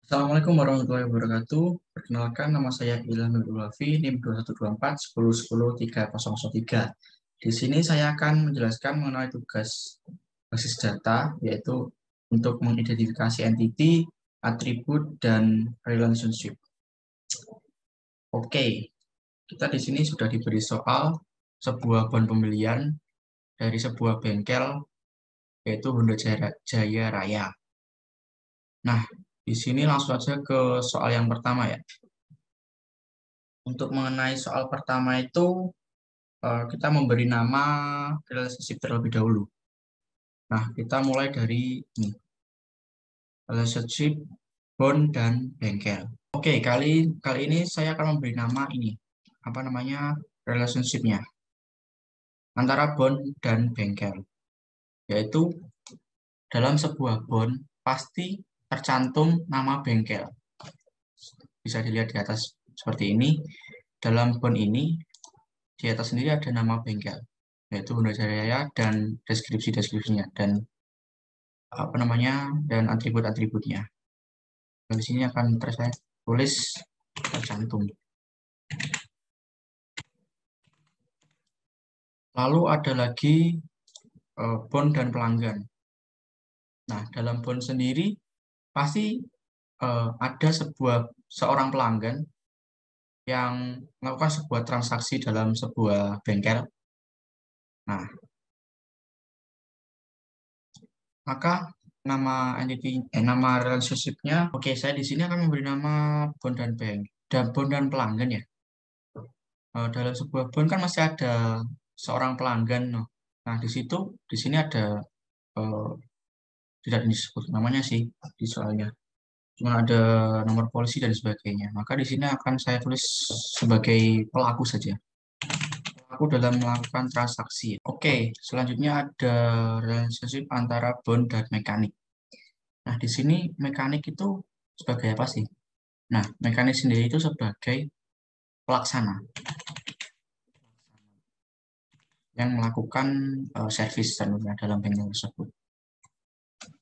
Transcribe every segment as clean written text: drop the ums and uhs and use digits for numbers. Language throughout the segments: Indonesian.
Assalamualaikum warahmatullahi wabarakatuh. Perkenalkan, nama saya Ilham Nurul Wafi, NIM 2124 1010 3003. Di sini saya akan menjelaskan mengenai tugas basis data, yaitu untuk mengidentifikasi entity, atribut, dan relationship. Oke, kita di sini sudah diberi soal sebuah bon pembelian dari sebuah bengkel, yaitu Honda Jaya Raya. Nah, di sini langsung saja ke soal yang pertama ya. Untuk mengenai soal pertama itu, kita memberi nama relationship terlebih dahulu. Nah, kita mulai dari ini, relationship, bond, dan bengkel. Oke, kali ini saya akan memberi nama ini, apa namanya, relationship-nya antara bond dan bengkel. Yaitu dalam sebuah bond pasti tercantum nama bengkel. Bisa dilihat di atas seperti ini. Dalam bond ini di atas sendiri ada nama bengkel, yaitu Honda Jaya dan deskripsi-deskripsinya dan apa namanya dan atribut-atributnya. Di sini akan saya tulis tercantum. Lalu ada lagi bond dan pelanggan. Nah, dalam bond sendiri pasti ada seorang pelanggan yang melakukan sebuah transaksi dalam sebuah bengkel. Nah, maka nama relationship-nya, oke, saya di sini akan memberi nama bond dan bond dan pelanggan ya. Dalam sebuah bond kan masih ada seorang pelanggan. Nah, di sini ada eh, tidak disebut namanya sih di soalnya. Cuma ada nomor polisi dan sebagainya. Maka di sini akan saya tulis sebagai pelaku saja. Pelaku dalam melakukan transaksi. Oke, selanjutnya ada relationship antara bond dan mekanik. Nah, di sini mekanik itu sebagai apa sih? Nah, mekanik sendiri itu sebagai pelaksana yang melakukan servis tentunya dalam bengkel tersebut.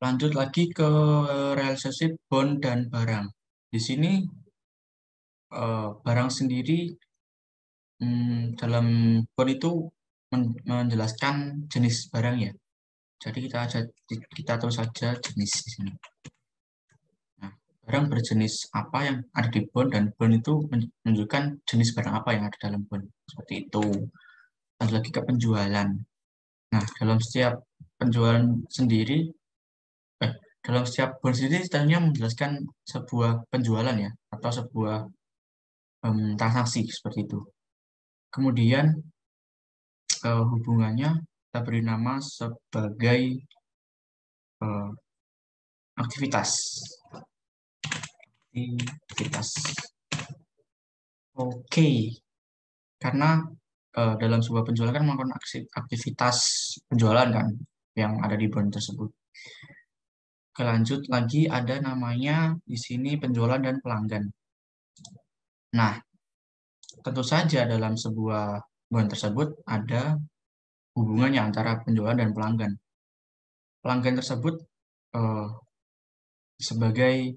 Lanjut lagi ke relationship bond dan barang. Di sini barang sendiri dalam bond itu menjelaskan jenis barang ya. Jadi kita tahu saja jenis di sini. Nah, barang berjenis apa yang ada di bond dan bond itu menunjukkan jenis barang apa yang ada dalam bond. Seperti itu. Lanjut lagi ke penjualan. Nah, dalam setiap penjualan sendiri eh, dalam setiap bond sendiri sebenarnya menjelaskan sebuah penjualan ya atau sebuah transaksi seperti itu. Kemudian hubungannya kita beri nama sebagai eh, aktivitas. Aktivitas. Oke, karena dalam sebuah penjualan kan melakukan aktivitas penjualan kan yang ada di bond tersebut. Lanjut lagi ada namanya di sini penjualan dan pelanggan. Nah, tentu saja dalam sebuah bond tersebut ada hubungannya antara penjualan dan pelanggan. Pelanggan tersebut eh, sebagai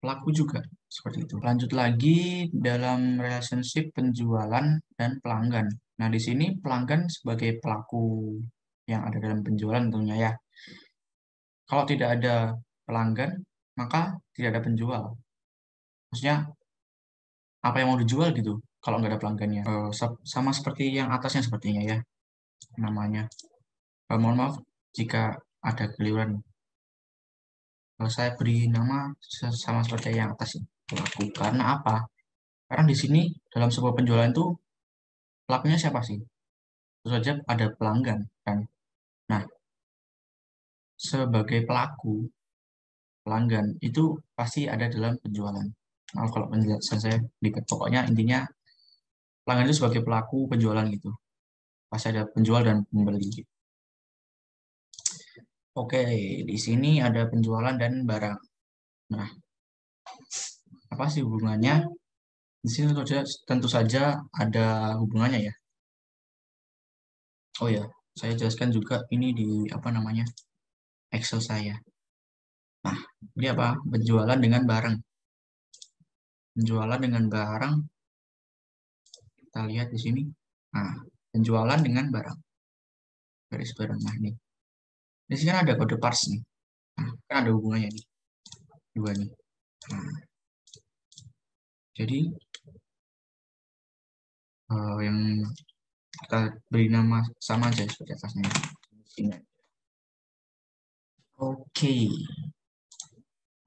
pelaku juga seperti itu. Lanjut lagi dalam relationship penjualan dan pelanggan. Nah, di sini pelanggan sebagai pelaku yang ada dalam penjualan tentunya ya. Kalau tidak ada pelanggan, maka tidak ada penjual. Maksudnya apa yang mau dijual gitu kalau nggak ada pelanggannya. Sama seperti yang atasnya sepertinya ya namanya. Mohon maaf jika ada keliruan. Saya beri nama sama seperti yang atas ya, pelaku. Karena apa? Karena di sini dalam sebuah penjualan itu pelakunya siapa sih? Tentu saja ada pelanggan kan. Nah, sebagai pelaku pelanggan itu pasti ada dalam penjualan. Maaf kalau penjelasan saya dikit. Pokoknya intinya pelanggan itu sebagai pelaku penjualan gitu. Pasti ada penjual dan pembeli. Oke, di sini ada penjualan dan barang. Nah, apa sih hubungannya? Di sini tentu saja ada hubungannya ya. Oh ya, saya jelaskan juga ini di apa namanya Excel saya. Nah, ini apa? Penjualan dengan barang. Penjualan dengan barang, kita lihat di sini. Nah, penjualan dengan barang. Garis barang. Nah, ini. Di sini kan ada kode parse nih. Nah, kan ada hubungannya nih. Dua nih. Nah, jadi yang kita beri nama sama aja seperti atasnya. Sini. Oke.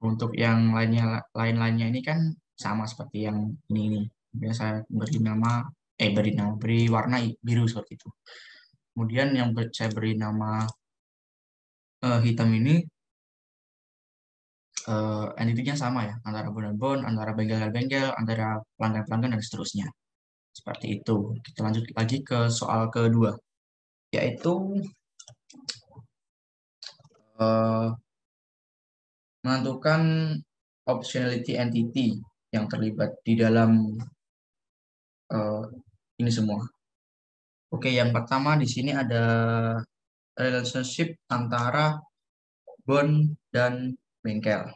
Untuk yang lain-lainnya ini kan sama seperti yang ini. Biasa saya beri warna biru seperti itu. Kemudian yang saya beri nama hitam ini entitinya sama ya, antara bond dan bond, antara bengkel dan bengkel, antara pelanggan-pelanggan dan seterusnya. Seperti itu. Kita lanjut lagi ke soal kedua, yaitu eh, menentukan optionality entity yang terlibat di dalam eh, ini semua. Oke, yang pertama di sini ada relationship antara bond dan bengkel.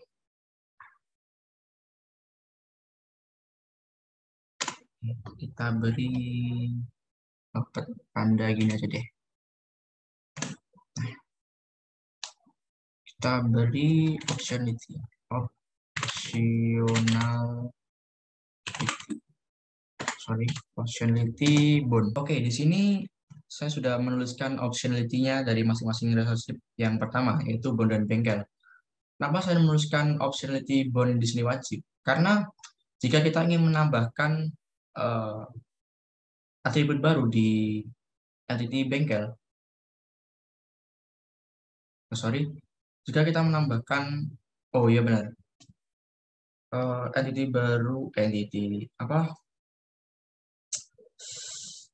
Kita beri tanda gini aja deh. Kita beri optionality. Optionality bond. Oke, di sini saya sudah menuliskan optionality-nya dari masing-masing relationship. Yang pertama yaitu bond dan bengkel. Kenapa saya menuliskan optionality bond di sini wajib? Karena jika kita ingin menambahkan uh, atribut baru di entity bengkel, sorry, jika kita menambahkan, oh iya benar, entity baru, apa,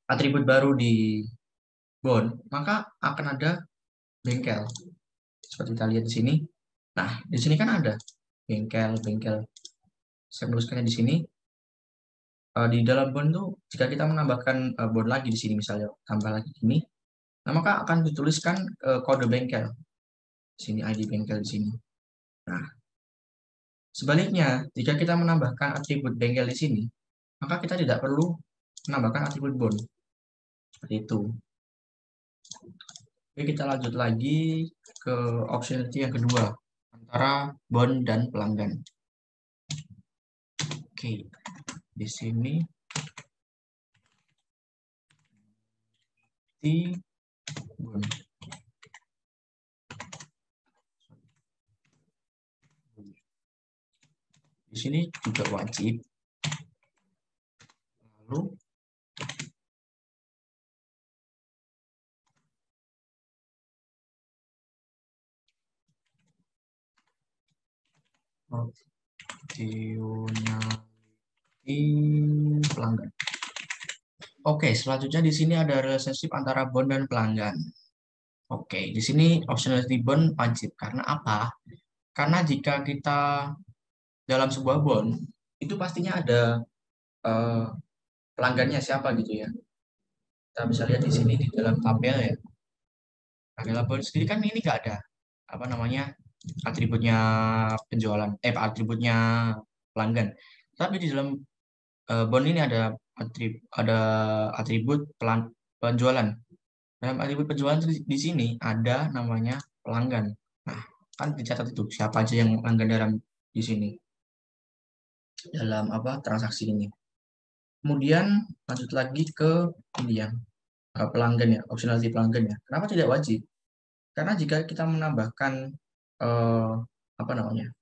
atribut baru di bond, maka akan ada bengkel. Seperti kita lihat di sini. Nah, di sini kan ada bengkel. Saya menuliskannya di sini. Di dalam bond tuh, jika kita menambahkan bond lagi di sini, misalnya tambah lagi ini, nah maka akan dituliskan kode bengkel. Di sini ID bengkel di sini. Nah, sebaliknya, jika kita menambahkan atribut bengkel di sini, maka kita tidak perlu menambahkan atribut bond. Seperti itu. Oke, kita lanjut lagi ke optionality yang kedua, antara bond dan pelanggan. Oke, di sini di bond. Di sini juga wajib. Lalu optionality pelanggan. Oke, selanjutnya di sini ada relationship antara bond dan pelanggan. Oke, di sini optionality bond wajib. Karena apa? Karena jika kita dalam sebuah bond, itu pastinya ada eh, pelanggannya siapa gitu ya. Kita bisa lihat di sini di dalam tabel ya. Tabel bond sendiri kan ini nggak ada apa namanya atributnya penjualan, atributnya pelanggan. Tapi di dalam bond ini ada atribut penjualan. Dalam atribut penjualan di sini ada namanya pelanggan. Nah, kan dicatat itu siapa aja yang pelanggan di sini dalam apa transaksi ini. Kemudian lanjut lagi ke ini ya pelanggan ya, optionality pelanggan ya. Kenapa tidak wajib? Karena jika kita menambahkan eh, apa namanya,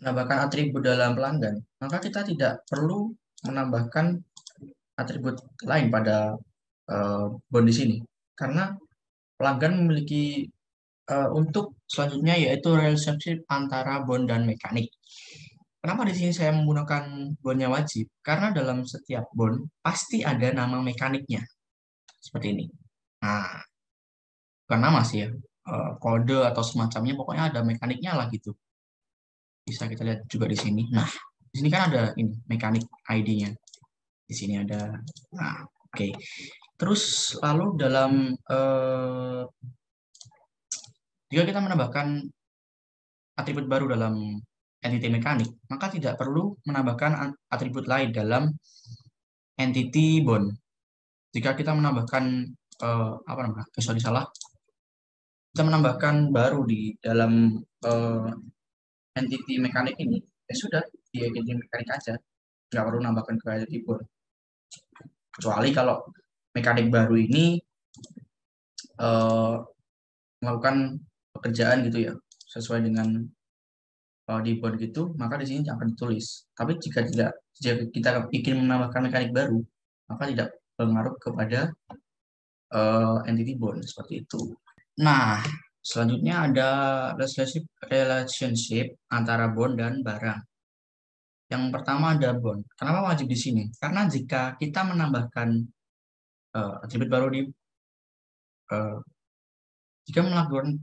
menambahkan atribut dalam pelanggan, maka kita tidak perlu menambahkan atribut lain pada bond di sini. Karena pelanggan memiliki untuk selanjutnya yaitu relationship antara bond dan mekanik. Kenapa di sini saya menggunakan bondnya wajib? Karena dalam setiap bond pasti ada nama mekaniknya seperti ini. Nah, bukan nama sih ya, kode atau semacamnya, pokoknya ada mekaniknya lah gitu. Bisa kita lihat juga di sini. Nah, di sini kan ada ini mekanik ID-nya. Di sini ada. Nah, oke. Terus lalu dalam jika kita menambahkan atribut baru dalam entity mekanik, maka tidak perlu menambahkan atribut lain dalam entity bond. Jika kita menambahkan apa namanya? Sorry salah. Kita menambahkan baru di dalam entity mekanik ini, ya sudah di entity mekanik aja, nggak perlu nambahkan ke entity bond. Kecuali kalau mekanik baru ini melakukan pekerjaan gitu ya sesuai dengan di bond gitu, maka di sini akan ditulis. Tapi jika kita ingin menambahkan mekanik baru, maka tidak berpengaruh kepada entity bond seperti itu. Nah, selanjutnya ada relationship antara bond dan barang. Yang pertama ada bond. Kenapa wajib di sini? Karena jika kita menambahkan atribut baru di jika melakukan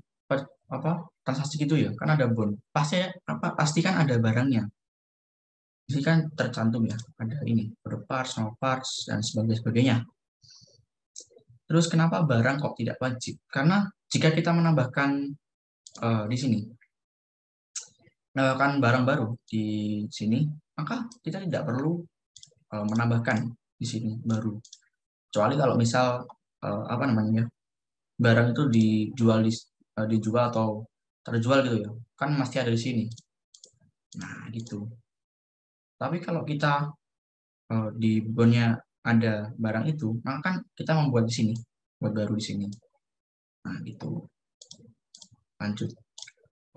transaksi gitu ya, kan ada bond. Pasti kan ada barangnya. Ini kan tercantum ya, ada ini, order parts, no parts, dan sebagainya. Terus kenapa barang kok tidak wajib? Karena jika kita menambahkan di sini, menambahkan barang baru di sini, maka kita tidak perlu menambahkan di sini baru. Kecuali kalau misal apa namanya, barang itu dijual atau terjual gitu ya, kan masih ada di sini. Nah gitu. Tapi kalau kita di bondnya ada barang itu, maka kan kita membuat di sini, buat baru di sini. Nah gitu. Lanjut.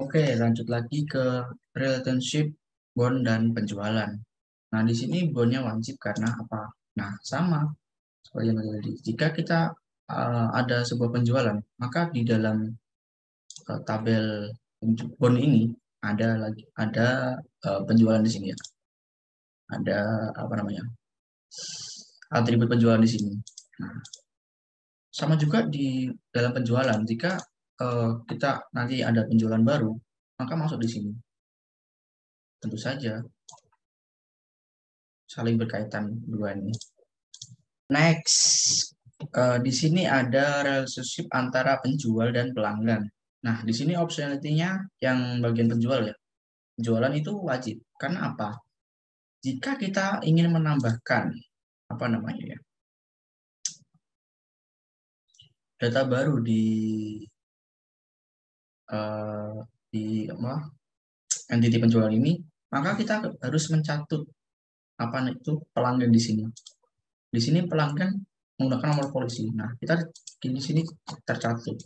Oke, lanjut lagi ke relationship bond dan penjualan. Nah di sini bondnya wajib karena apa? Nah sama seperti yang tadi. Jika kita ada sebuah penjualan, maka di dalam tabel bond ini ada penjualan di sini ya. Ada apa namanya? Atribut penjualan di sini. Nah, sama juga di dalam penjualan. Jika kita nanti ada penjualan baru, maka masuk di sini. Tentu saja saling berkaitan dua ini. Next, di sini ada relationship antara penjual dan pelanggan. Nah, di sini optionality-nya yang bagian penjual ya. Penjualan itu wajib. Karena apa? Jika kita ingin menambahkan apa namanya ya, data baru di apa entity penjualan ini, maka kita harus mencatut apa itu pelanggan di sini. Di sini pelanggan menggunakan nomor polisi. Nah, kita di sini tercatut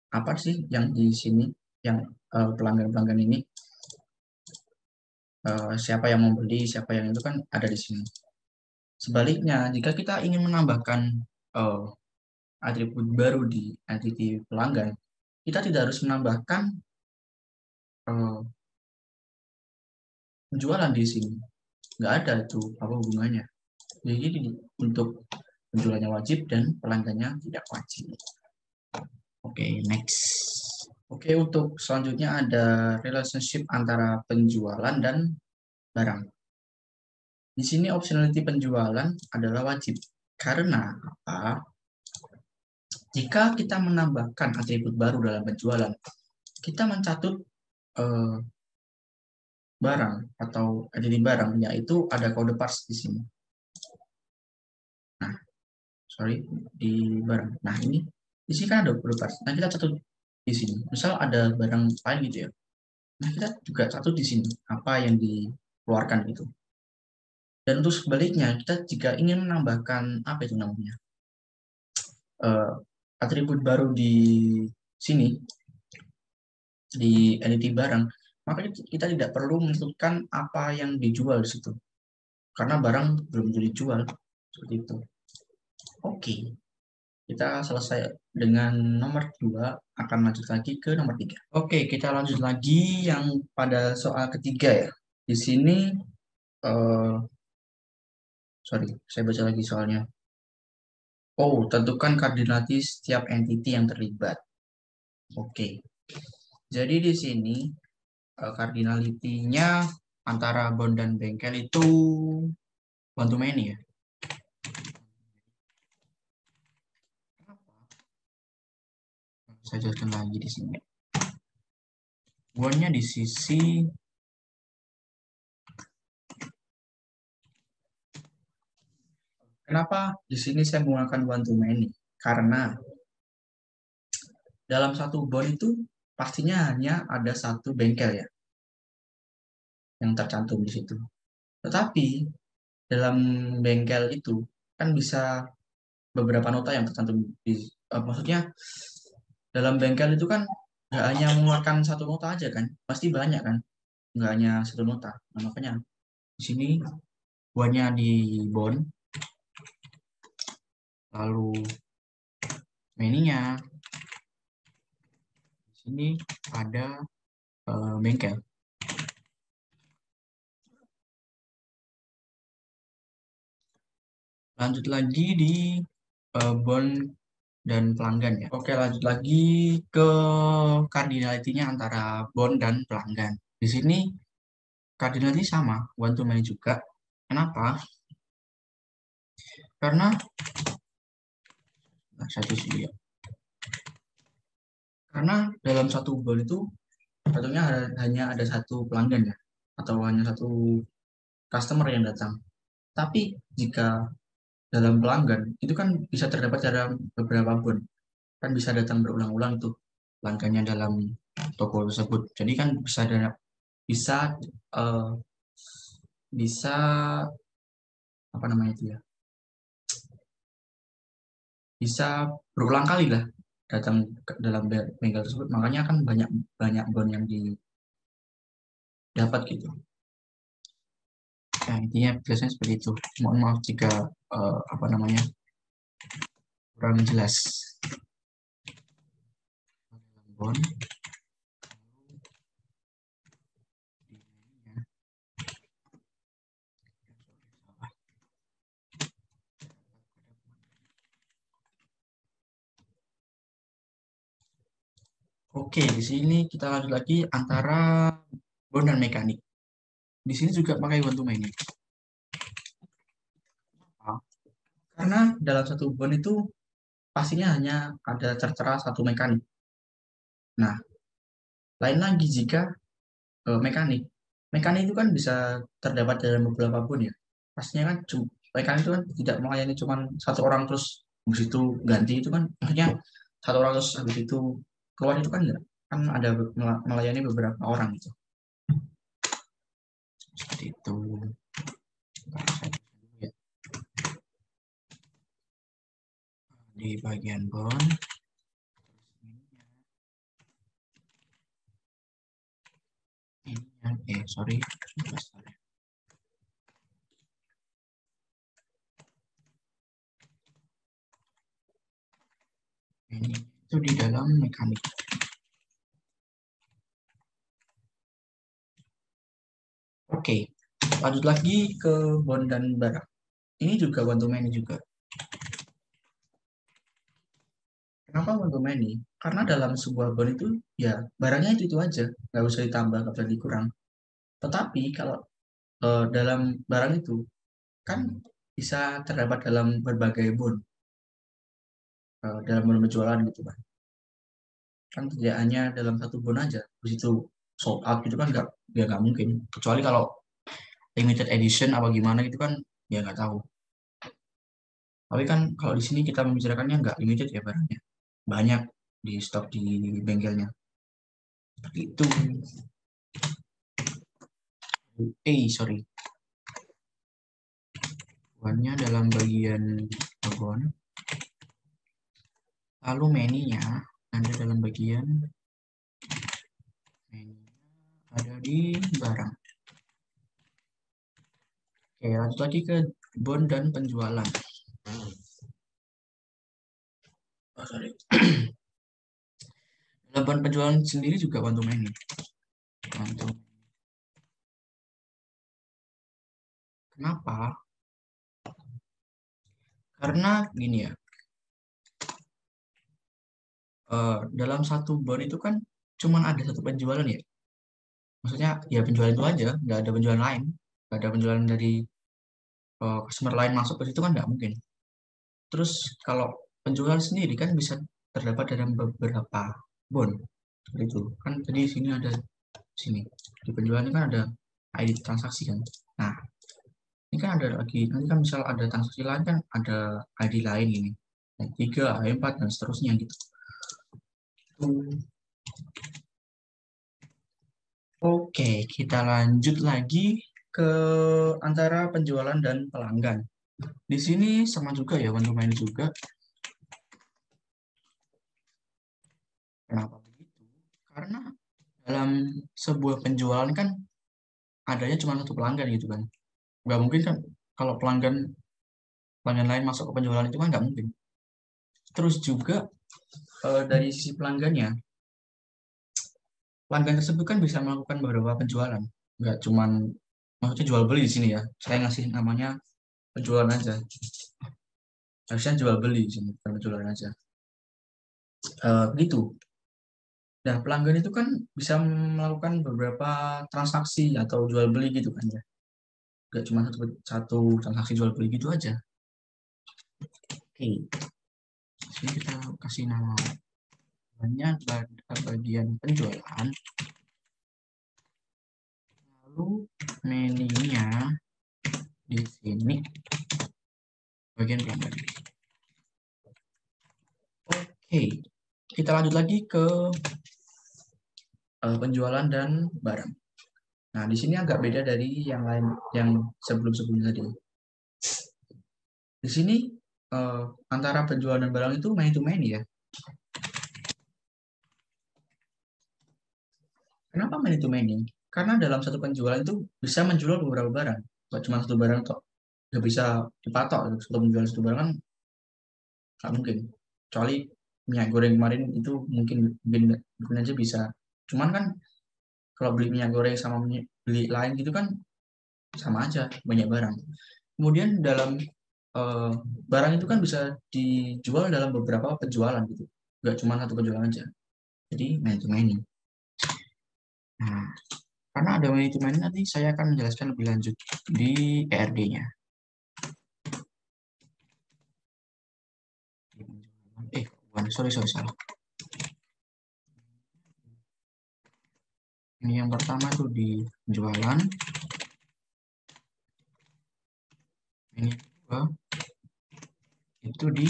apa sih yang di sini yang pelanggan-pelanggan ini siapa yang membeli, siapa yang itu kan ada di sini. Sebaliknya, jika kita ingin menambahkan atribut baru di entity pelanggan, kita tidak harus menambahkan penjualan di sini. Nggak ada itu apa hubungannya. Jadi untuk penjualannya wajib dan pelanggannya tidak wajib. Oke, next. Oke, untuk selanjutnya ada relationship antara penjualan dan barang. Di sini optionality penjualan adalah wajib. Karena apa? Jika kita menambahkan atribut baru dalam penjualan, kita mencatut barang atau entity barang, yaitu ada kode parts di sini. Nah, sorry, di barang. Nah, ini di sini kan ada kode parts. Nah, kita catat di sini. Misal ada barang lain gitu ya. Nah, kita juga catat di sini apa yang dikeluarkan itu. Dan untuk sebaliknya, kita jika ingin menambahkan apa itu namanya atribut baru di sini di entity barang, maka kita tidak perlu menentukan apa yang dijual di situ, karena barang belum dijual seperti itu. Oke, kita selesai dengan nomor 2, akan lanjut lagi ke nomor 3. Oke, kita lanjut lagi yang pada soal ketiga ya. Di sini sorry, saya baca lagi soalnya. Oh, tentukan kardinalitas setiap entity yang terlibat. Oke. Jadi di sini kardinalitinya antara bond dan bengkel itu one to many ya. Saya jelaskan lagi di sini. bondnya di sisi. Kenapa di sini saya menggunakan one to many? Karena dalam satu bond itu pastinya hanya ada satu bengkel ya yang tercantum di situ. Tetapi dalam bengkel itu kan bisa beberapa nota yang tercantum di, maksudnya dalam bengkel itu kan nggak hanya mengeluarkan satu nota aja kan, pasti banyak kan, nggak hanya satu nota. Nah, makanya di sini buahnya di bond, lalu many-nya di sini ada bengkel. Lanjut lagi di bond dan pelanggan ya. Oke, lanjut lagi ke cardinality-nya antara bond dan pelanggan. Di sini cardinality sama, one to many juga. Kenapa? Karena satu sih ya. Karena dalam satu bond itu tentunya hanya ada satu pelanggan ya, atau hanya satu customer yang datang. Tapi jika dalam pelanggan itu kan bisa terdapat dalam beberapa bond, kan bisa datang berulang-ulang tuh pelanggannya dalam toko tersebut. Jadi kan bisa eh, bisa apa namanya itu ya, bisa berulang kali lah datang dalam bengkel tersebut. Makanya kan banyak banyak bond yang didapat gitu. Nah, intinya biasanya seperti itu. Mohon maaf jika apa namanya kurang jelas. Bond. Oke, di sini kita lanjut lagi antara bond dan mekanik. Di sini juga pakai one to many. Karena dalam satu bond itu pastinya hanya ada tertera satu mekanik. Nah, lain lagi jika mekanik. Mekanik itu kan bisa terdapat dalam beberapa bond ya. Pastinya kan mekanik itu kan tidak melayani cuma satu orang terus habis itu ganti, itu kan maksudnya satu orang terus habis itu keluar, itu kan enggak. Kan ada melayani beberapa orang gitu. Seperti itu. Di bagian bond. Ini sorry. Ini itu di dalam mekanik. Oke, lanjut lagi ke bond dan barang. Ini juga one to many juga. Kenapa one to many? Karena dalam sebuah bond itu ya barangnya itu aja, nggak usah ditambah, nggak usah dikurang. Tetapi kalau dalam barang itu kan bisa terdapat dalam berbagai bond, dalam bond penjualan gitu kan. Kan tidak hanya dalam satu bond aja, habis itu sold out gitu kan nggak mungkin. Kecuali kalau limited edition apa gimana gitu kan, ya nggak tahu. Tapi kan kalau di sini kita membicarakannya nggak limited ya barangnya, banyak di stok di bengkelnya. Seperti itu. Sorry. One-nya dalam bagian wagon. Lalu many-nya ada dalam bagian menu, ada di barang. Oke, lanjut lagi ke bond dan penjualan. Oh, sorry. Dalam bond penjualan sendiri juga one to many. Kenapa? Karena gini ya, dalam satu bond itu kan cuma ada satu penjualan ya. Maksudnya ya penjualan itu aja, nggak ada penjualan lain, nggak ada penjualan dari customer lain masuk ke situ kan nggak mungkin. Terus kalau penjualan sendiri kan bisa terdapat dalam beberapa bond seperti itu kan. Tadi sini ada Sini di penjualan ini kan ada ID transaksi kan. Nah, ini kan ada lagi, nanti kan misal ada transaksi lain kan ada ID lain ini. I3, I4 dan seterusnya gitu. Oke, kita lanjut lagi ke antara penjualan dan pelanggan. Di sini sama juga ya, one to many juga. Kenapa begitu? Karena dalam sebuah penjualan kan adanya cuma satu pelanggan gitu kan. Nggak mungkin kan kalau pelanggan lain masuk ke penjualan itu kan nggak mungkin. Terus juga dari sisi pelanggannya, pelanggan tersebut kan bisa melakukan beberapa penjualan. Nggak cuman, maksudnya jual beli di sini ya. Saya ngasih namanya penjualan aja. Harusnya jual beli di sini, bukan penjualan aja. Begitu. Nah, pelanggan itu kan bisa melakukan beberapa transaksi atau jual beli gitu kan ya. Nggak cuma satu transaksi jual beli gitu aja. Oke, sini kita kasih nama banyak bagian penjualan. Lalu menunya di sini bagian pelanggan. Oke, kita lanjut lagi ke penjualan dan barang. Nah, di sini agak beda dari yang lain yang sebelum-sebelumnya tadi. Di sini antara penjualan dan barang itu many to many ya. Kenapa many to many? Karena dalam satu penjualan itu bisa menjual beberapa barang. Nggak cuma satu barang toh. Nggak bisa dipatok. Satu menjual satu barang kan nggak mungkin. Kecuali minyak goreng kemarin itu mungkin aja bisa. Cuman kan kalau beli minyak goreng sama beli lain gitu kan sama aja, banyak barang. Kemudian dalam barang itu kan bisa dijual dalam beberapa penjualan gitu. Nggak cuma satu penjualan aja. Jadi many to many. Nah, karena ada many to many nanti saya akan menjelaskan lebih lanjut di ERD-nya. Sorry, salah. Ini yang pertama tuh di penjualan. Ini kedua itu di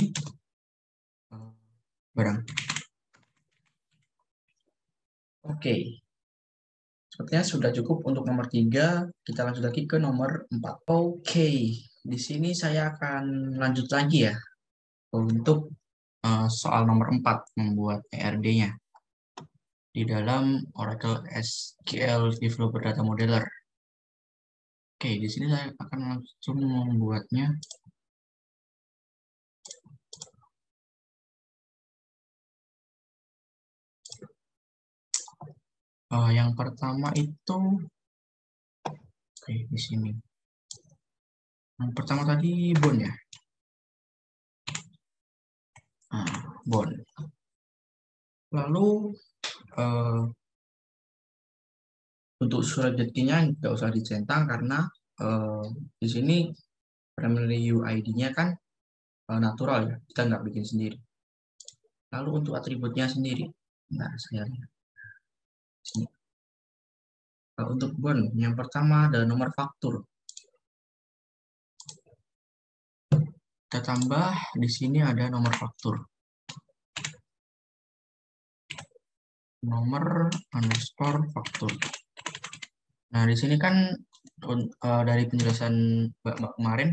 barang. Oke. Sepertinya sudah cukup untuk nomor 3. Kita lanjut lagi ke nomor 4. Oke. Di sini saya akan lanjut lagi ya untuk soal nomor 4, membuat ERD-nya di dalam Oracle SQL Developer Data Modeler. Oke, di sini saya akan langsung membuatnya. Yang pertama itu, oke, di sini. Yang pertama tadi bond ya. Bond. Lalu untuk surat jadinya nggak usah dicentang karena di sini primary UID-nya kan natural ya, kita nggak bikin sendiri. Lalu untuk atributnya sendiri, nah saya lihat sini. Untuk bond, yang pertama ada nomor faktur. Kita tambah di sini ada nomor faktur. Nomor underscore faktur. Nah, di sini kan dari penjelasan Mbak kemarin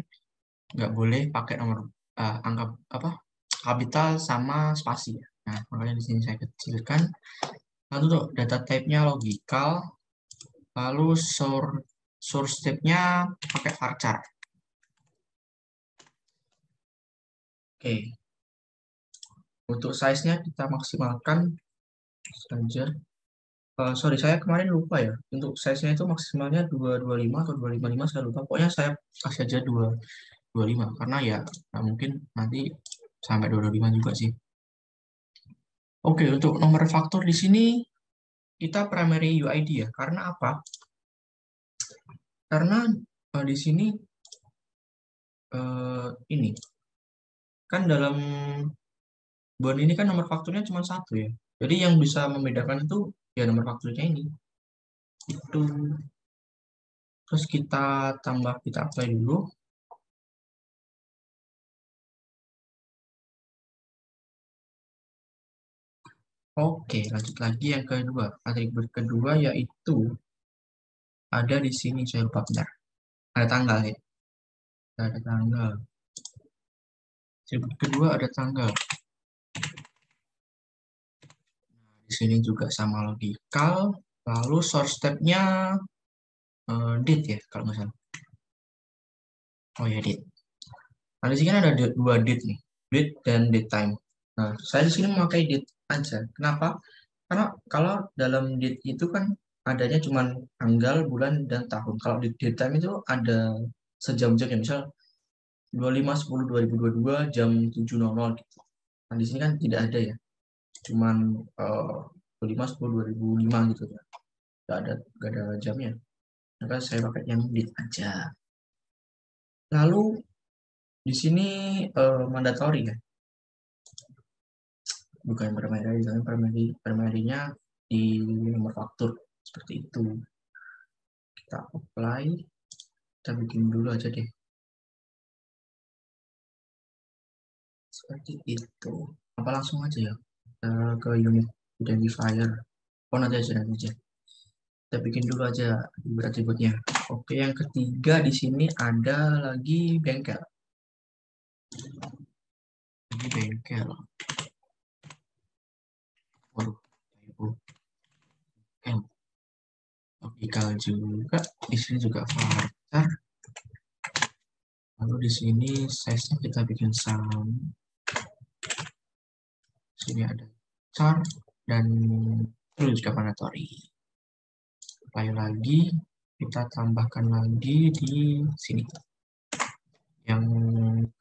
nggak boleh pakai nomor angka apa kapital sama spasi ya. Nah, makanya di sini saya kecilkan. Lalu tuh data type-nya logical, lalu source type-nya pakai varchar. Oke. Untuk size-nya kita maksimalkan saja. Sorry, saya kemarin lupa ya. Untuk size-nya itu maksimalnya 225 atau 255, saya lupa. Pokoknya saya kasih aja 225 karena ya nggak mungkin nanti sampai 225 juga sih. Oke, untuk nomor faktur di sini kita primary UID ya. Karena apa? Karena di sini ini kan dalam bond ini kan nomor fakturnya cuma satu ya. Jadi yang bisa membedakan itu ya nomor fakturnya ini. itu. Terus kita apply dulu. Oke, lanjut lagi yang kedua. Atribut kedua yaitu ada di sini, saya lupa bentar. Ada tanggal ya. Ada tanggal. Atribut kedua ada tanggal. Di sini juga sama logikal. Lalu source step-nya date ya, kalau nggak salah. Oh ya, date. Nah, di sini ada dua date nih, date dan date time. Nah, saya di sini memakai date aja. Kenapa? Karena kalau dalam date itu kan adanya cuma tanggal, bulan, dan tahun. Kalau di date time itu ada sejam-jamnya, misal 25/10/2022 jam 7.00 gitu. Nah, di sini kan tidak ada ya, cuman 25/10/2005 gitu ya. Gak ada jamnya. Maka saya pakai yang date aja. Lalu di sini mandatory ya, bukan primary, soalnya primary-nya di nomor faktur seperti itu. Kita apply, kita bikin dulu aja deh seperti itu. Apa langsung aja ya ke unit identifier? Oh, nanti aja. Kita bikin dulu aja atributnya. Oke, yang ketiga di sini ada lagi bengkel. Lagi bengkel. Waduh, logikal juga. Di sini juga varchar. Lalu di sini size-nya kita bikin sama. Sini ada char dan terus juga mandatory. Apply lagi, kita tambahkan lagi di sini. Yang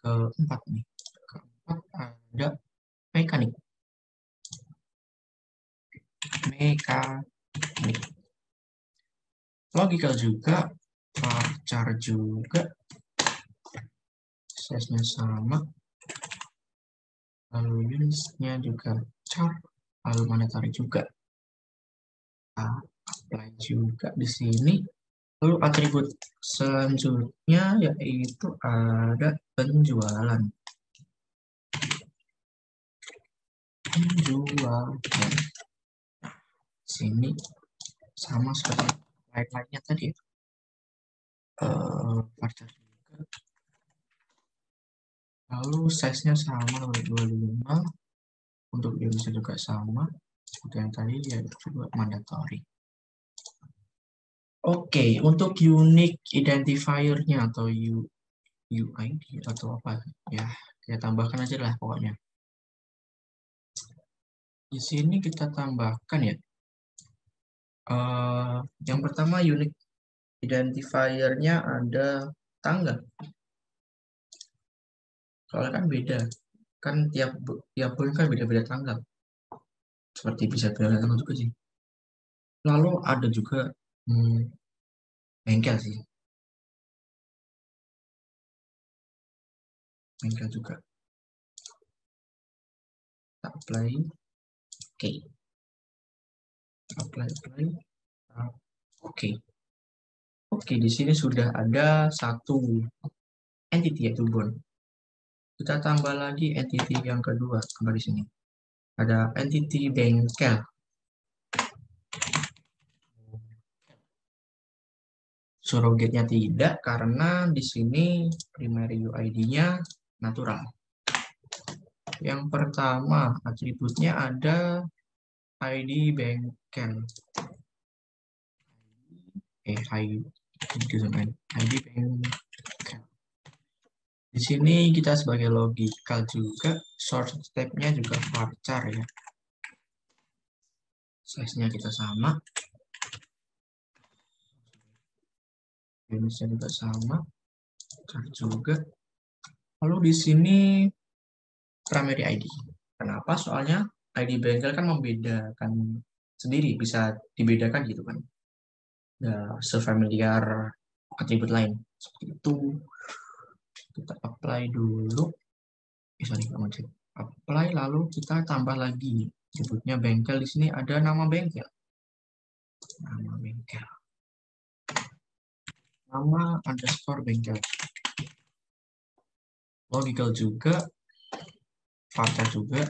keempat nih, keempat ada mekanik. Logical juga, varchar juga, size-nya sama, lalu units-nya juga char, lalu mandatory juga. Nah, apply juga di sini. Lalu atribut selanjutnya yaitu ada penjualan. Sini sama seperti lain-lainnya tadi. Varchar juga. Lalu size-nya sama 25. Untuk unit juga sama seperti yang tadi, yaitu juga mandatory. Oke, untuk unique identifier-nya atau UID atau apa ya, kita tambahkan aja lah pokoknya. Di sini kita tambahkan ya. Yang pertama unique identifier-nya ada tanggal. Soalnya kan beda. Kan tiap bulan kan beda-beda tanggal. Seperti bisa beda tanggal juga sih. Lalu ada juga bengkel sih. Bengkel juga. Kita apply. Oke. Apply. Oke. Oke, di sini sudah ada satu entity yaitu bond. Kita tambah lagi entity yang kedua, tambah di sini. Ada entity bengkel. Surrogate-nya tidak karena di sini primary UID-nya natural. Yang pertama, atributnya ada ID bengkel. ID bengkel. Di sini kita sebagai logical juga, source step-nya juga varchar ya. Size-nya kita sama. Units-nya juga sama. Varchar juga. Lalu di sini primary ID. Kenapa? Soalnya ID bengkel kan membedakan sendiri, bisa dibedakan gitu kan. Ya, sefamiliar atribut lain. Seperti itu. Kita apply dulu. Apply, lalu kita tambah lagi atributnya bengkel. Di sini ada nama bengkel. bengkel. Nama underscore bengkel. Logical juga, varchar juga.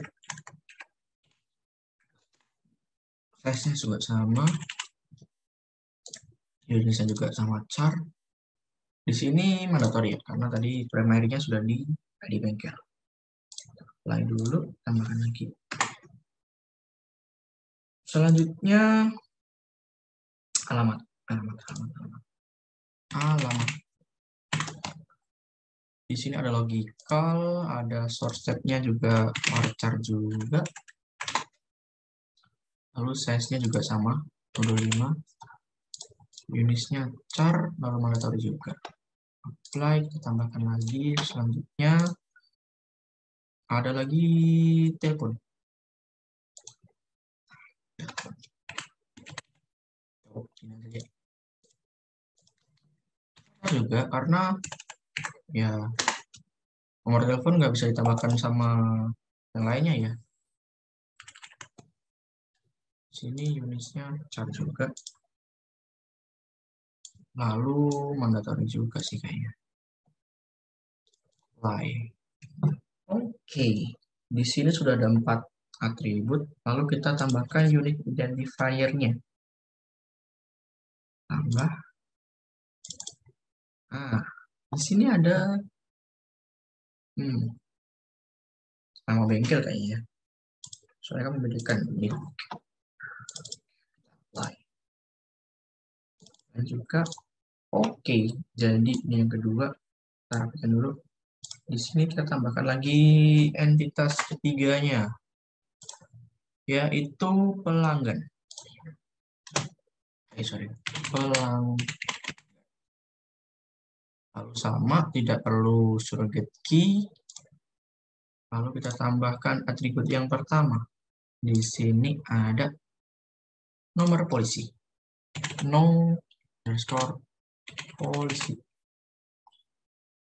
Size-nya juga sama. Unitnya juga sama char. Di sini mandatory ya, karena tadi primary-nya sudah di bengkel. Apply dulu, tambahkan lagi. Selanjutnya alamat. Di sini ada logical, ada source step-nya juga varchar juga. Lalu size-nya juga sama, 25. Units-nya char, lalu mandatory juga. Apply, kita tambahkan lagi. Selanjutnya ada lagi telepon. Ini saja. Juga karena ya nomor telepon nggak bisa ditambahkan sama yang lainnya ya. Sini unitnya char juga. Lalu mandatory juga sih kayaknya. Apply. Oke, di sini sudah ada 4 atribut. Lalu kita tambahkan unit identifier-nya. Tambah. Nah, di sini ada nama bengkel kayaknya. Soalnya kan membedakan ini. Apply. Dan juga oke. Jadi ini yang kedua. Kita rapikan dulu. Di sini kita tambahkan lagi entitas ketiganya, yaitu pelanggan. Pelanggan. Lalu sama, tidak perlu surrogate key. Lalu kita tambahkan atribut yang pertama. Di sini ada nomor polisi. No_polisi.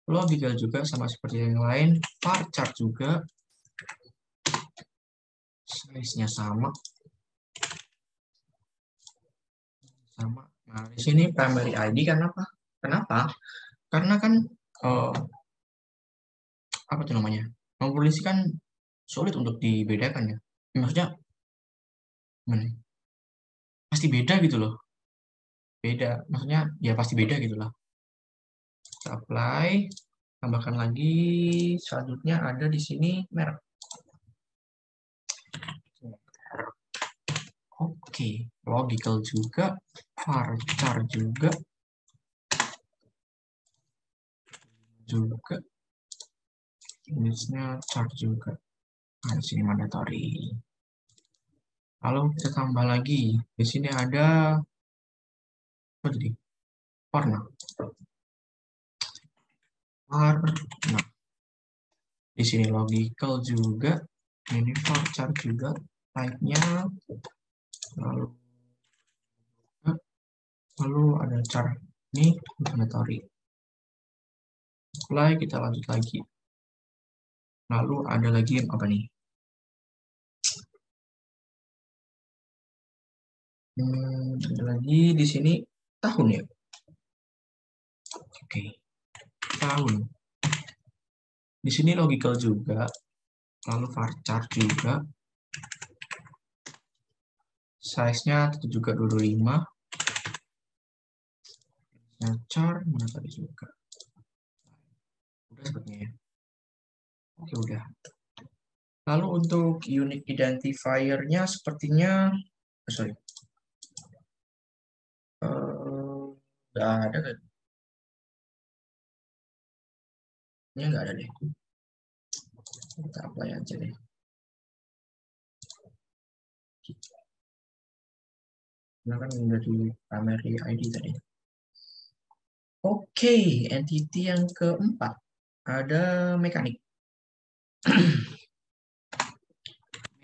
Logical juga sama seperti yang lain. Varchar juga. Size-nya sama. Nah, di sini primary ID kenapa? Karena kan apa tuh namanya? Nomor polisi kan sulit untuk dibedakan ya. Maksudnya pasti beda gitu loh. Beda, maksudnya ya pasti beda gitu lah. Kita apply, tambahkan lagi. Selanjutnya ada di sini merek. Oke, logical juga, varchar juga, unitnya char juga. Nah, di sini mandatory. Lalu kita tambah lagi. Di sini ada apa tadi? Warna. Di sini logical juga, ini varchar juga, type-nya, lalu ada char ini mandatory. Apply, kita lanjut lagi. Lalu ada lagi yang apa nih? Ada lagi di sini tahun ya. Oke, tahun. Di sini logical juga, lalu varchar juga. Size-nya juga 25. Char mana tadi juga. Udah sepertinya ya. Oke, udah. Lalu untuk unit identifier-nya sepertinya nggak ada kan? Ini nggak ada deh. Kita apply aja deh. Karena kan dari primary ID tadi. Oke, entity yang keempat ada mekanik.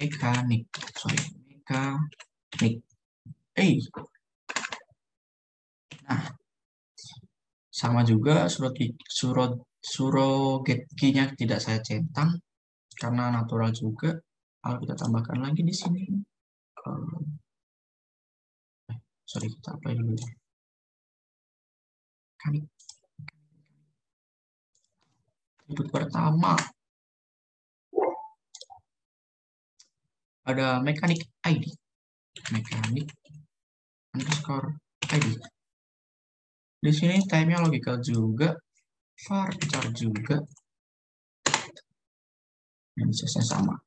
mekanik. Nah, sama juga surrogate key-nya tidak saya centang karena natural juga. Lalu kita tambahkan lagi di sini. Sorry, kita apply dulu. Mekanik. Atribut pertama ada mekanik ID. Mekanik underscore ID. Di sini type-nya logical juga, varchar juga, dan size-nya sama.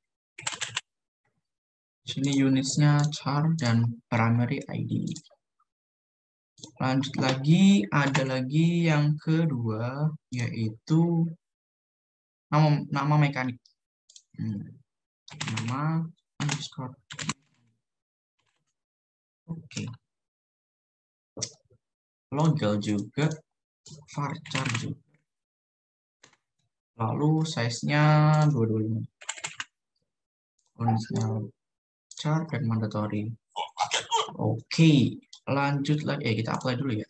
Di sini unitsnya char dan primary ID. Lanjut lagi, ada lagi yang kedua, yaitu nama mekanik. Nama underscore. Oke. Logical juga, varchar juga. Lalu size-nya 225. Conditional char dan mandatory. Oke, lanjut lagi. Kita apply dulu ya.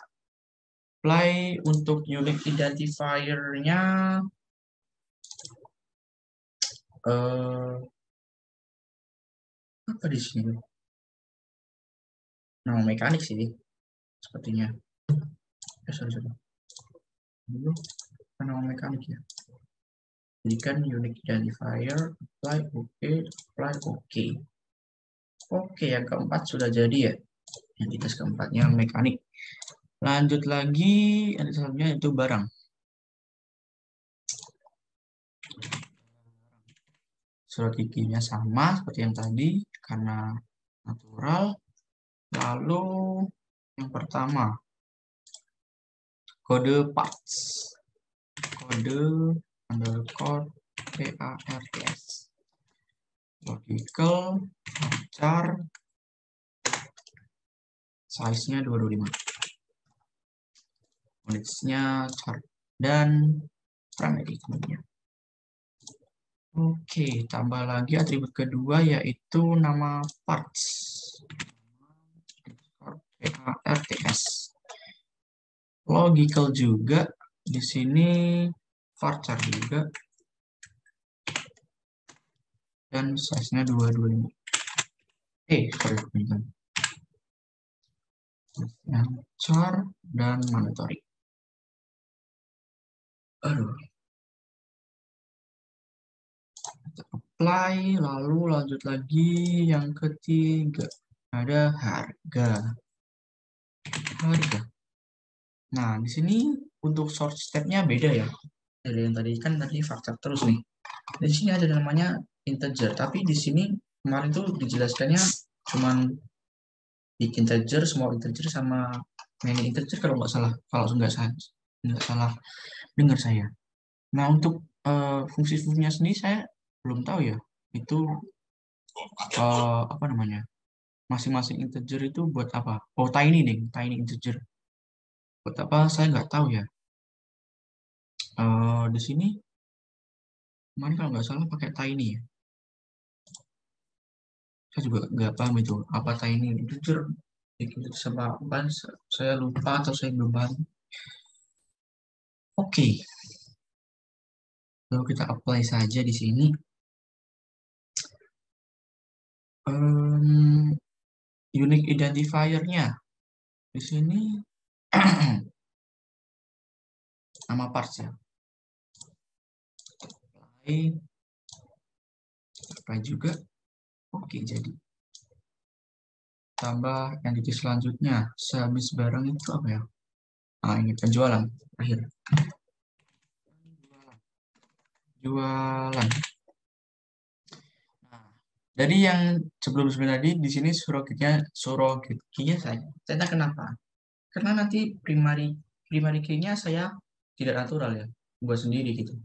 Apply untuk unique identifier-nya. Apa di sini? Nama mekanik sih, sepertinya. Sorry. Dulu nama mekanik ya. Jadikan unique identifier, apply oke, apply oke. Oke, yang keempat sudah jadi ya. Entitas keempatnya mekanik. Lanjut lagi, entitas selanjutnya itu barang. Surat giginya sama seperti yang tadi karena natural. Lalu yang pertama kode parts, kode underscore PARTS, logical, char, size-nya 225, unitsnya char dan primary kemudian. Oke, tambah lagi atribut kedua yaitu nama parts, PARTS, logical juga, di sini varchar juga, dan size-nya 225. Sorry, yang char dan mandatory. Apply, lalu lanjut lagi yang ketiga ada harga. Nah, di sini untuk sort step-nya beda ya. Dari yang tadi kan tadi varchar terus nih. Di sini ada namanya integer, tapi di sini kemarin tuh dijelaskannya cuman big integer, small integer sama many integer kalau nggak salah, nggak salah dengar saya. Nah, untuk fungsi-fungsinya sendiri saya belum tahu ya. Itu apa namanya? Masing-masing integer itu buat apa? Oh, tiny integer. Buat apa? Saya nggak tahu ya. Di sini kemarin kalau nggak salah pakai tiny ya. Saya juga nggak paham itu apa tiny integer. Sama apa? Saya lupa atau saya belum paham. Oke. Lalu kita apply saja di sini. Unique identifier-nya di sini nama parts ya. Apply juga. Oke, jadi tambah entitas selanjutnya. Sehabis barang itu apa ya? Nah, ini penjualan akhir. Jualan. Nah, dari yang sebelum-sebelum tadi di sini surrogate-nya saya kenapa? Karena nanti primary key-nya saya tidak natural ya, buat sendiri gitu.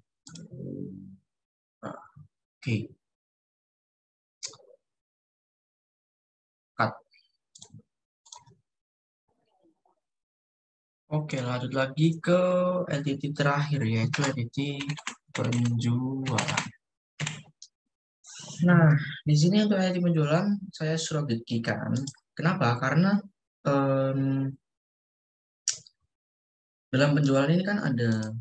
Oke. Cut. Oke, lanjut lagi ke entity terakhir yaitu entity penjualan. Nah, di sini untuk entity penjualan saya surrogate key-kan. Kenapa? Karena dalam penjualan ini kan ada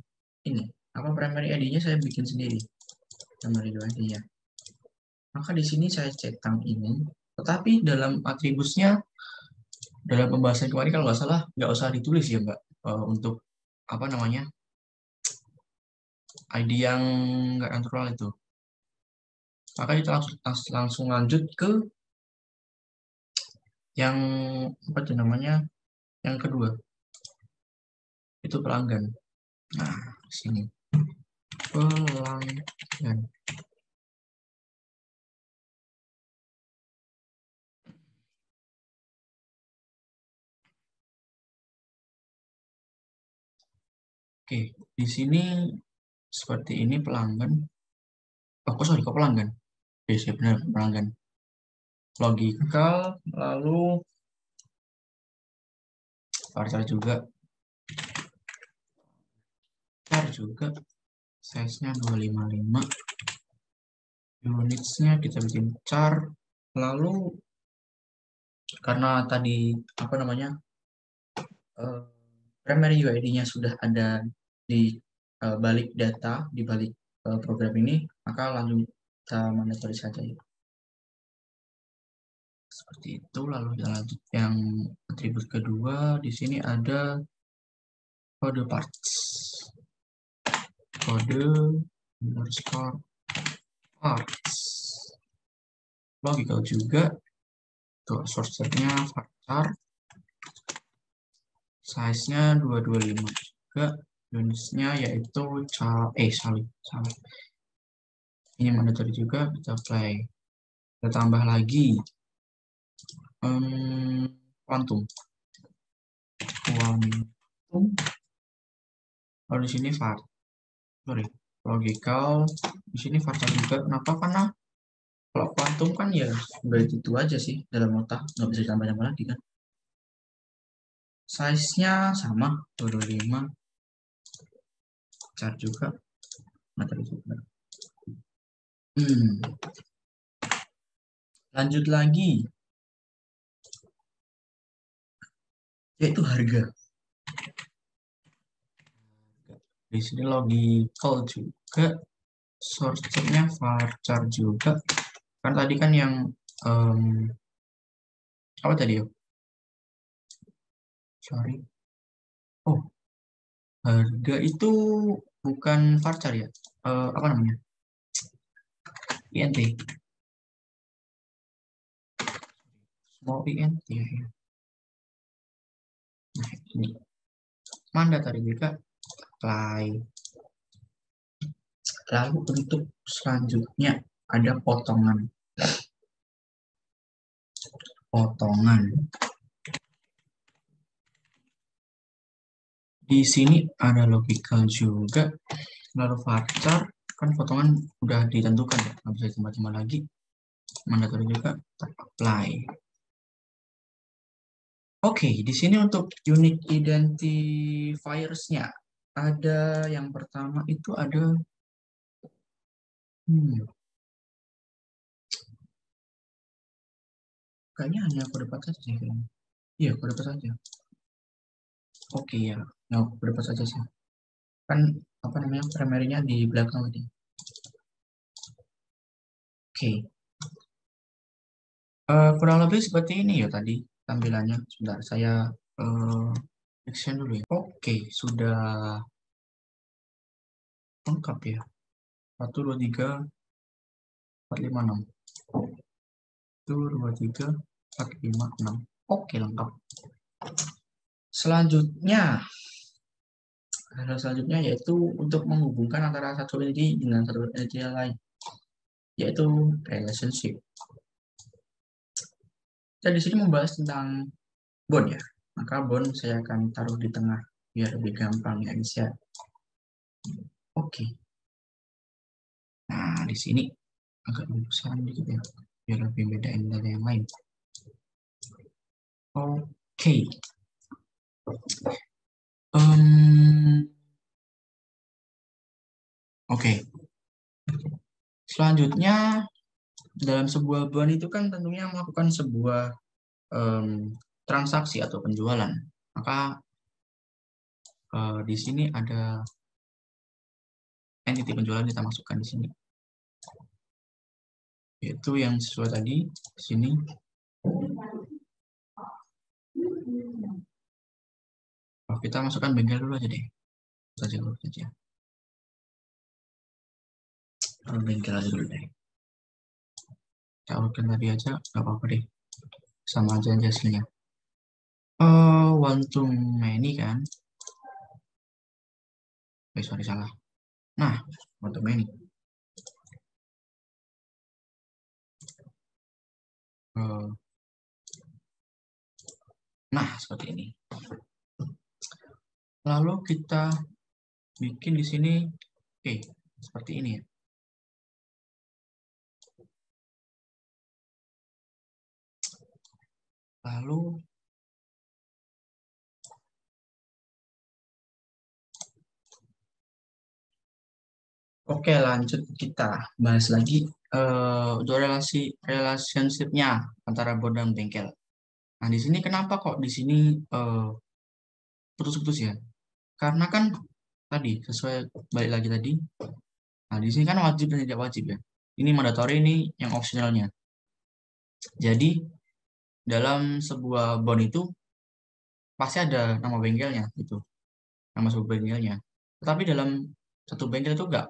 ini apa primary ID-nya saya bikin sendiri, primary ID-nya. Maka di sini saya centang ini, tetapi dalam atributnya dalam pembahasan kemarin kalau nggak salah nggak usah ditulis ya Mbak. Untuk apa namanya ID yang nggak natural itu. Maka kita langsung lanjut ke yang apa itu namanya yang kedua itu pelanggan. Nah, sini pelanggan. Oke, di sini seperti ini pelanggan. Oh, sorry, kok pelanggan? Yes, ya benar, pelanggan. Logical, lalu varchar juga, var juga, size-nya 255, units-nya kita bikin char, lalu karena tadi apa namanya eh, primary UID-nya sudah ada di balik data, di balik program ini, maka langsung kita mandatory saja ya. Seperti itu, lalu kita lanjut yang atribut kedua, di sini ada kode parts. Kode underscore parts. Logical juga. Tuh, source-nya varchar. Size-nya 225 juga. Units-nya yaitu saling. Ini mandatory juga, kita play. Kita tambah lagi quantum. Lalu di sini logical. Di sini varchar juga. Kenapa? Karena kalau quantum kan ya udah itu aja sih dalam otak, nggak bisa ditambah-tambah lagi kan. Size-nya sama 225. Char juga, materi juga. Lanjut lagi, yaitu harga. Di sini logical juga, source-nya varchar juga. Kan tadi kan yang apa tadi ya? Sorry. Oh, harga itu bukan varchar ya? Apa namanya? INT. Small INT ya. Nah, ini mandatory juga apply. Lalu untuk selanjutnya ada potongan. Di sini ada logical juga. Lalu varchar kan potongan udah ditentukan ya, nggak bisa ditambah-tambah lagi. Mandatory juga apply. Oke, di sini untuk unique identifiers-nya ada yang pertama itu ada kayaknya hanya kode pas saja sih. Iya, kode pas saja. Oke ya, nah, kode pas saja sih. Kan apa namanya primary-nya di belakang tadi. Oke. Kurang lebih seperti ini ya tadi tampilannya. Sebentar, saya action dulu ya. Oke, sudah lengkap ya. 1, 2, 3, 4, 5, 6. 1, 2, 3, 4, 5, 6. Oke, lengkap. Selanjutnya yaitu untuk menghubungkan antara satu entity dengan satu entity yang lain, yaitu relationship. Kita di sini membahas tentang bond ya, maka bond saya akan taruh di tengah biar lebih gampang ya guys ya. Oke. Nah di sini agak besar dikit ya, biar lebih bedain dari yang lain. Oke. Oke. Selanjutnya dalam sebuah bond itu kan tentunya melakukan sebuah transaksi atau penjualan. Maka di sini ada entity penjualan kita masukkan di sini. Yaitu yang sesuai tadi di sini. kita masukkan bengkel dulu aja deh. Saja dulu saja. Bengkel aja dulu deh. Kita urutkan tadi aja, nggak apa-apa deh. Sama aja hasilnya. One to many kan? Sorry salah. Nah, one to many. Nah, seperti ini. Lalu kita bikin di sini, oke, seperti ini ya. Lalu oke, lanjut kita bahas lagi untuk relationship-nya antara bond dan bengkel. Nah, di sini kenapa kok di sini putus-putus ya? Karena kan tadi sesuai balik lagi tadi. Nah, di sini kan wajib dan tidak wajib ya. Ini mandatory, ini yang optionalnya. Jadi dalam sebuah bond itu pasti ada nama bengkelnya gitu, nama sebuah bengkelnya. Tetapi dalam satu bengkel itu nggak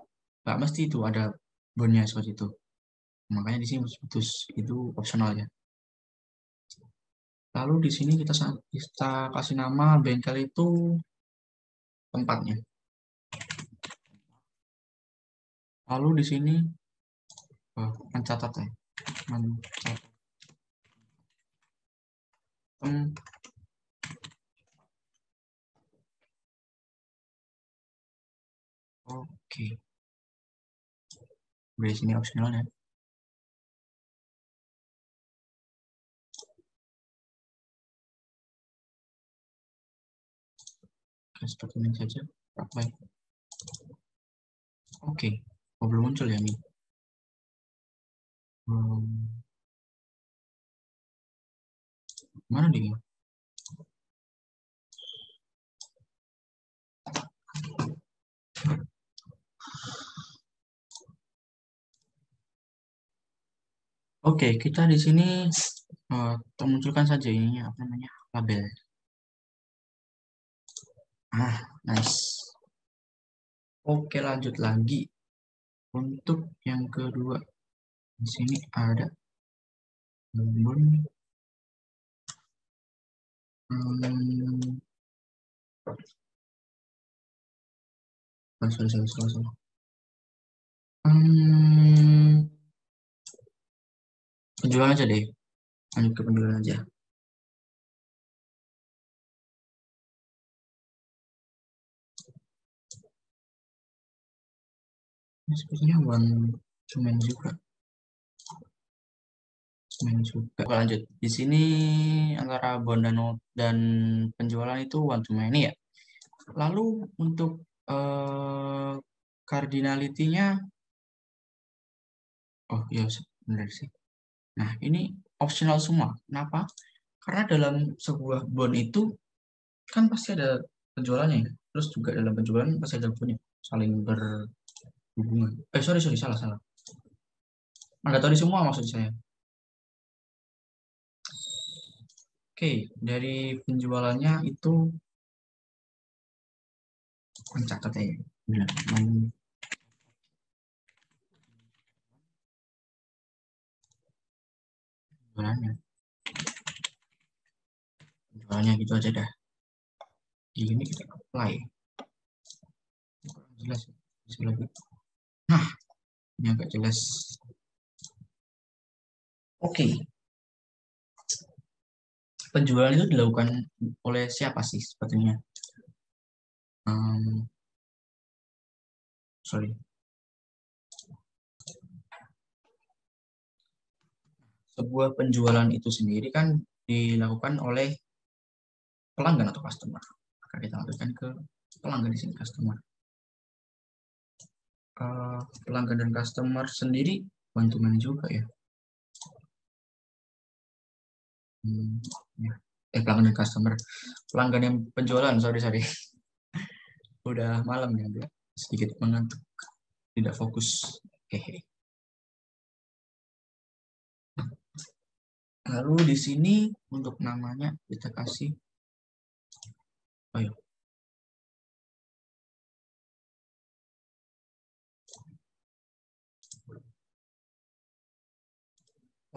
mesti itu ada bondnya seperti itu. Makanya di sini putus itu opsional ya. Lalu di sini kita kasih nama bengkel itu tempatnya. Lalu di sini mencatat ya, mencatat. Oke, di sini opsional ya. Oke, seperti ini saja. Apply. Oke, belum muncul ya nih. Mana dia? Oke, kita di sini munculkan saja ini apa namanya label. Nice. Oke, lanjut lagi untuk yang kedua. Di sini ada bond. Sorry. Penjualan aja deh. Lanjut ke penjualan aja. Ini sepertinya one cuman juga. Lanjut. Di sini antara bond dan penjualan itu one to many ya. Lalu untuk cardinality-nya, oh iya benar sih. Nah, ini optional semua. Kenapa? Karena dalam sebuah bond itu kan pasti ada penjualannya ya. Terus juga dalam penjualan pasti ada bondnya. Saling berhubungan. Sorry, salah. Mandatori semua maksud saya. Oke, dari penjualannya itu mencatat ya. Benar. Penjualannya. Penjualannya gitu aja dah. Ini kita apply. Jelas. Bisa lagi. Nah, ini agak jelas. Oke. Penjualan itu dilakukan oleh siapa sih sepertinya? Sorry. Sebuah penjualan itu sendiri kan dilakukan oleh pelanggan atau customer. Maka kita lakukan ke pelanggan di sini customer. Pelanggan dan customer sendiri bantuan juga ya. Ya. Pelanggan dan customer. Pelanggan yang penjualan, sorry. Udah malam ya, agak sedikit mengantuk. Tidak fokus. Hehe. Lalu di sini untuk namanya kita kasih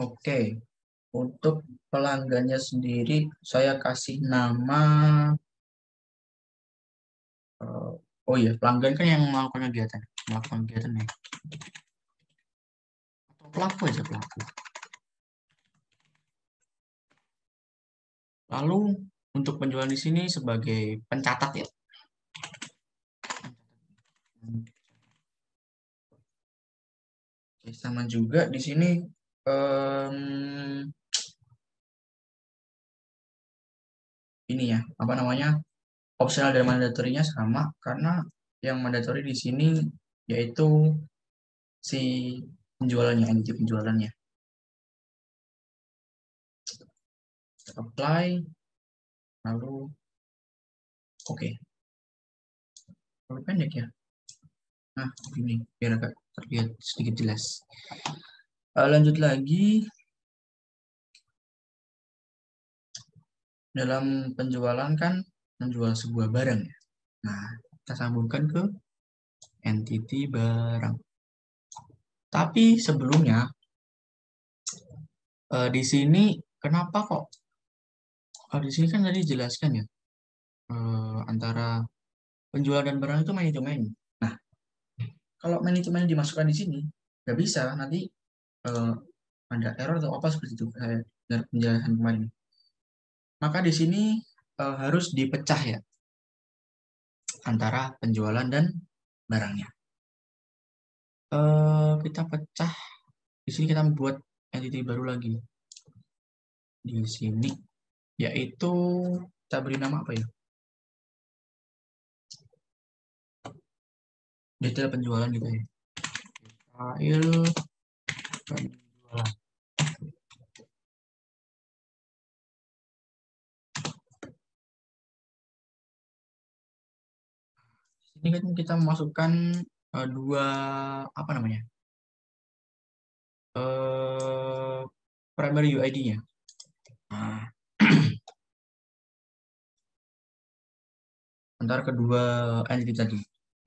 Oke, untuk pelanggannya sendiri saya kasih nama, oh iya, pelanggan kan yang melakukan kegiatan ya. Atau pelaku aja pelaku. Lalu untuk penjualan di sini sebagai pencatat ya. Oke, sama juga di sini em, ini ya, apa namanya? Opsional dan mandatorinya sama karena yang mandatory di sini yaitu si penjualannya, entity penjualannya. Apply, lalu oke, terlalu pendek ya. Nah, ini biar agak terlihat sedikit jelas. Lanjut lagi dalam penjualan kan menjual sebuah barang ya. Nah, kita sambungkan ke entity barang. Tapi sebelumnya di sini kenapa kok di sini kan tadi jelaskan ya antara penjualan dan barang itu manajemen. Nah, kalau manajemen dimasukkan di sini nggak bisa nanti eh, ada error atau apa seperti itu saya dari penjelasan kemarin. Maka di sini harus dipecah ya antara penjualan dan barangnya. Kita pecah di sini kita membuat entity baru lagi di sini yaitu kita beri nama apa ya? Detail penjualan gitu ya. File penjualan. Ini kan kita memasukkan dua apa namanya? eh Primary UID-nya. Nah, antara kedua entity tadi.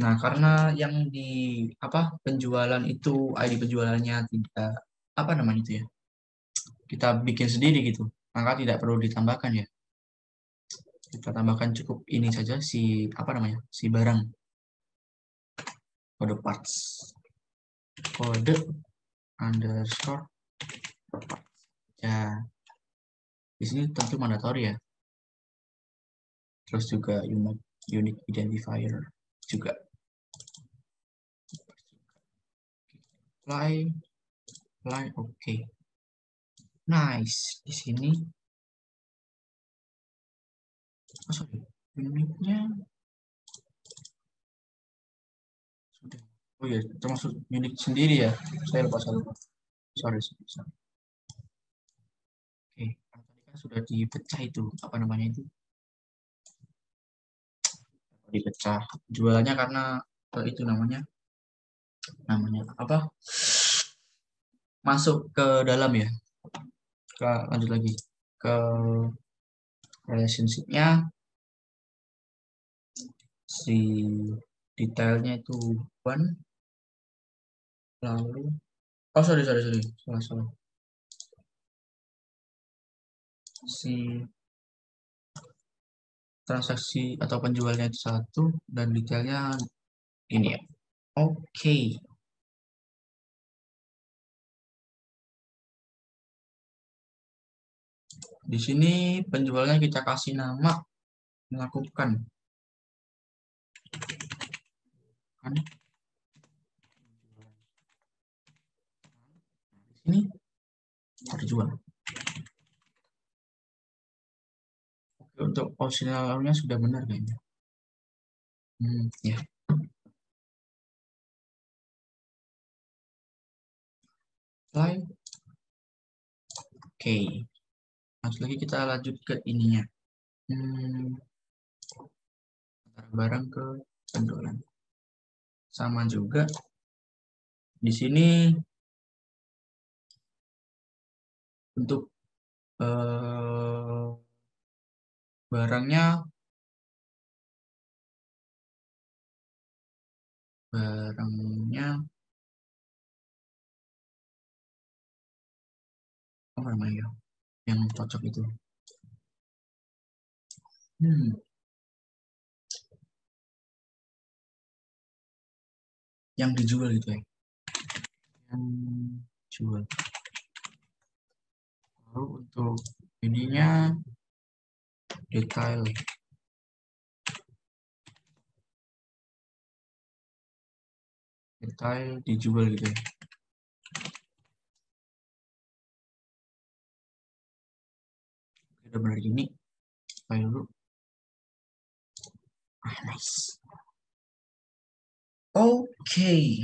Nah, karena yang di apa penjualan itu ID penjualannya tidak apa namanya itu ya, kita bikin sendiri gitu, maka tidak perlu ditambahkan ya. Kita tambahkan cukup ini saja si apa namanya si barang kode parts kode underscore parts. Ya, di sini tentu mandatori ya. Terus juga unique identifier juga. Apply, apply, oke. Nice. Di sini, oh sorry, unitnya sudah. Oh ya, termasuk unit sendiri ya. Saya lupa. Sorry, sorry, sorry. Oke, karena tadi kan sudah dipecah itu, apa namanya itu? Dipecah. Jualannya karena itu namanya, namanya apa? Masuk ke dalam ya. Lanjut lagi ke relationship-nya si detailnya itu one lalu oh sorry salah si transaksi atau penjualnya itu satu dan detailnya ini ya. Oke, di sini penjualnya kita kasih nama melakukan kan di sini terjual. Oke, untuk opsionalnya sudah benar kayaknya. Ya. Apply. Oke, langsung lagi kita lanjut ke ininya. Hmm, antara barang ke penjualan. Sama juga di sini untuk barangnya barangnya apa namanya yang cocok itu. Yang dijual gitu ya, yang jual. Lalu untuk ininya detail dijual gitu ya. Udah benar gini, file dulu. Nice. Oke.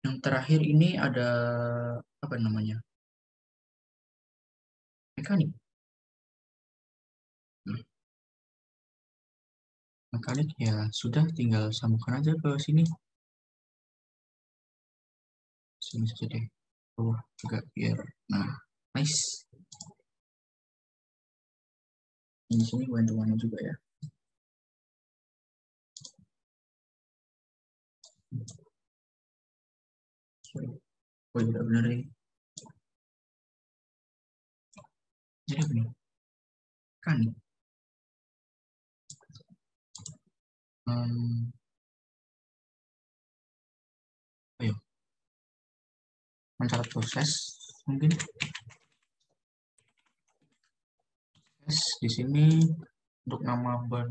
Yang terakhir ini ada apa namanya? Mekanik. Nah, mekanik ya sudah, tinggal sambungkan aja ke sini. Sini saja deh. Oh, agak biar. Nah, nice. Di sini one-to-one juga ya. Oh, tidak benar nih. Jadi begini, kan ayo mencatat proses mungkin di sini untuk nama ban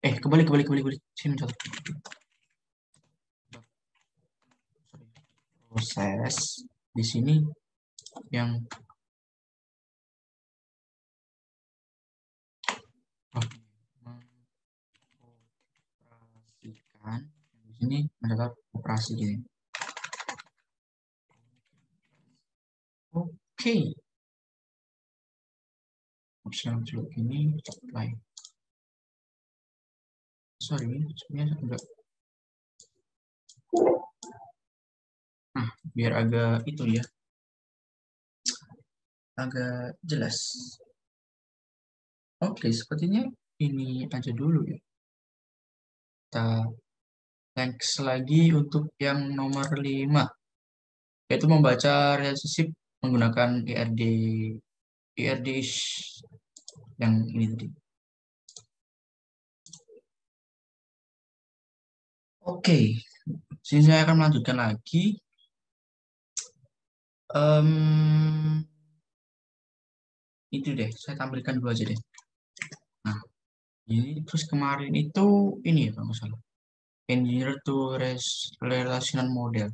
kembali sini mencatat proses di sini yang mengoperasikan di sini mencatat operasi gini. Oke, optional celuk ini apply. Sorry, sebenarnya enggak. Nah, biar agak itu ya, agak jelas. Oke, sepertinya ini aja dulu ya. Kita next lagi untuk yang nomor 5, yaitu membaca relationship menggunakan ERD yang ini tadi. Oke, sini saya akan melanjutkan lagi. Itu deh, saya tampilkan dulu aja deh. Nah, ini terus kemarin itu ini ya kalau nggak salah. Engineer to Relational Model.